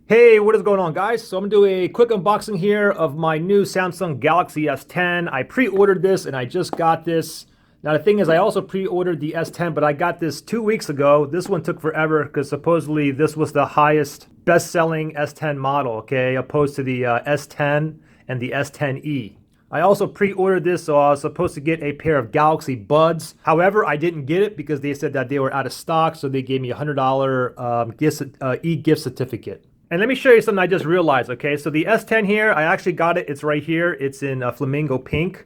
Hey, what is going on, guys? So I'm gonna do a quick unboxing here of my new Samsung Galaxy S10. I pre-ordered this and I just got this. Now the thing is, I also pre-ordered the S10, but I got this 2 weeks ago. This one took forever because supposedly this was the highest best-selling S10 model, okay, opposed to the S10 and the S10e. I also pre-ordered this, so I was supposed to get a pair of Galaxy Buds. However, I didn't get it because they said that they were out of stock, so they gave me a $100 e-gift certificate. And let me show you something I just realized, okay? So the S10 here, I actually got it. It's right here. It's in flamingo pink.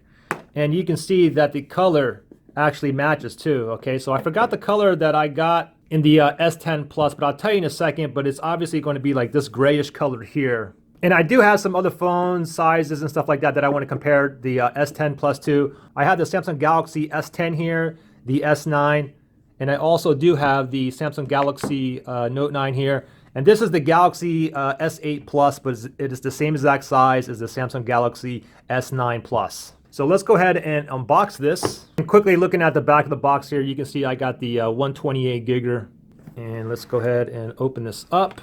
And you can see that the color actually matches too, okay? So I forgot the color that I got in the S10 Plus, but I'll tell you in a second. But it's obviously going to be like this grayish color here. And I do have some other phone sizes and stuff like that that I want to compare the S10 Plus to. I have the Samsung Galaxy S10 here, the S9, and I also do have the Samsung Galaxy Note 9 here. And this is the Galaxy S8 Plus, but it is the same exact size as the Samsung Galaxy S9 Plus. So let's go ahead and unbox this. And quickly looking at the back of the box here, you can see I got the 128 giger. And let's go ahead and open this up.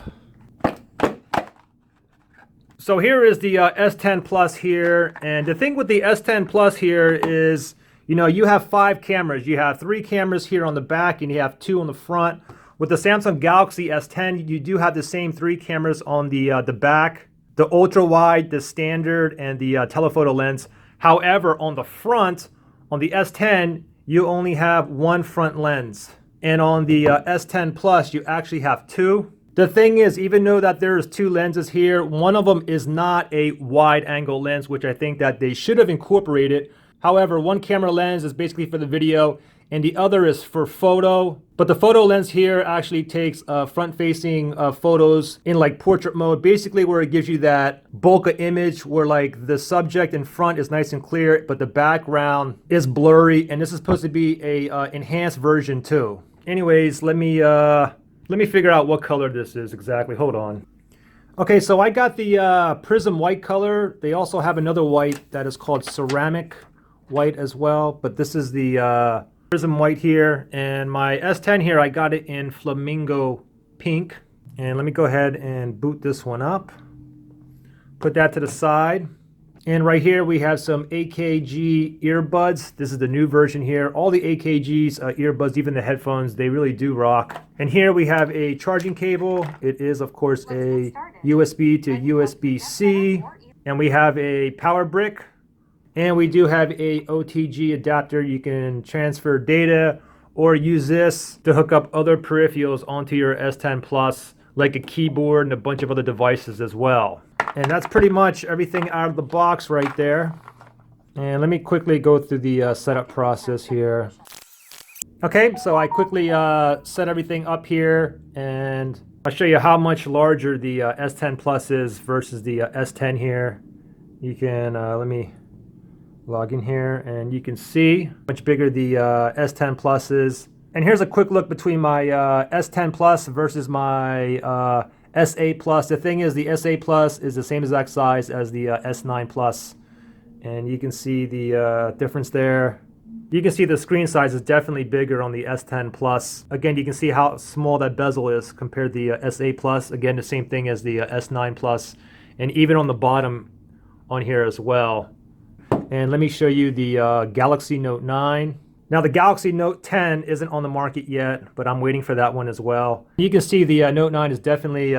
So here is the S10 Plus here. And the thing with the S10 Plus here is, you know, you have 5 cameras. You have 3 cameras here on the back and you have 2 on the front. With the Samsung Galaxy S10, you do have the same 3 cameras on the back, the ultra wide, the standard, and the telephoto lens. However, on the front, on the S10, you only have 1 front lens. And on the S10 Plus, you actually have 2. The thing is, even though that there's 2 lenses here, one of them is not a wide angle lens, which I think that they should have incorporated. However, one camera lens is basically for the video, and the other is for photo. But the photo lens here actually takes front-facing photos in like portrait mode, basically where it gives you that bokeh image where like the subject in front is nice and clear, but the background is blurry. And this is supposed to be a enhanced version too. Anyways, let me figure out what color this is exactly. Hold on. Okay, so I got the Prism white color. They also have another white that is called ceramic white as well, but this is the Prism white here. And my S10 here, I got it in flamingo pink. And let me go ahead and boot this one up, put that to the side. And right here we have some AKG earbuds. This is the new version here. All the AKG's earbuds, even the headphones, they really do rock. And here we have a charging cable. It is of course a USB to USB-C. And we have a power brick. And we do have a OTG adapter. You can transfer data or use this to hook up other peripherals onto your S10 Plus, like a keyboard and a bunch of other devices as well. And that's pretty much everything out of the box right there. And let me quickly go through the setup process here. Okay, so I quickly set everything up here, and I'll show you how much larger the S10 Plus is versus the S10 here. You can, let me log in here and you can see how much bigger the S10 Plus is. And here's a quick look between my S10 Plus versus my S8 Plus. The thing is, the S8 Plus is the same exact size as the S9 Plus. And you can see the difference there. You can see the screen size is definitely bigger on the S10 Plus. Again, you can see how small that bezel is compared to the S8 Plus. Again, the same thing as the S9 Plus. And even on the bottom on here as well. And let me show you the Galaxy Note 9. Now the Galaxy Note 10 isn't on the market yet, but I'm waiting for that one as well. You can see the Note 9 is definitely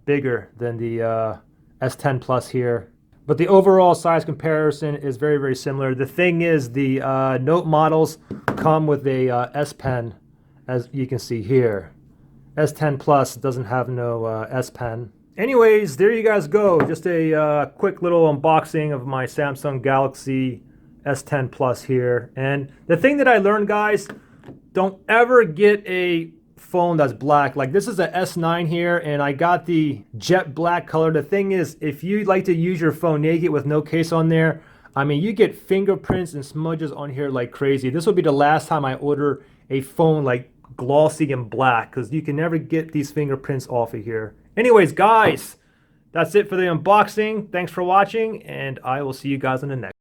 bigger than the S10 Plus here. But the overall size comparison is very, very similar. The thing is, the Note models come with a S Pen, as you can see here. S10 Plus doesn't have no S Pen. Anyways, there you guys go. Just a quick little unboxing of my Samsung Galaxy S10 Plus here. And the thing that I learned, guys, don't ever get a phone that's black. Like this is a S9 here, and I got the jet black color. The thing is, if you like to use your phone naked with no case on there, I mean, you get fingerprints and smudges on here like crazy. This will be the last time I order a phone like glossy and black, because you can never get these fingerprints off of here. Anyways, guys, that's it for the unboxing. Thanks for watching, and I will see you guys in the next.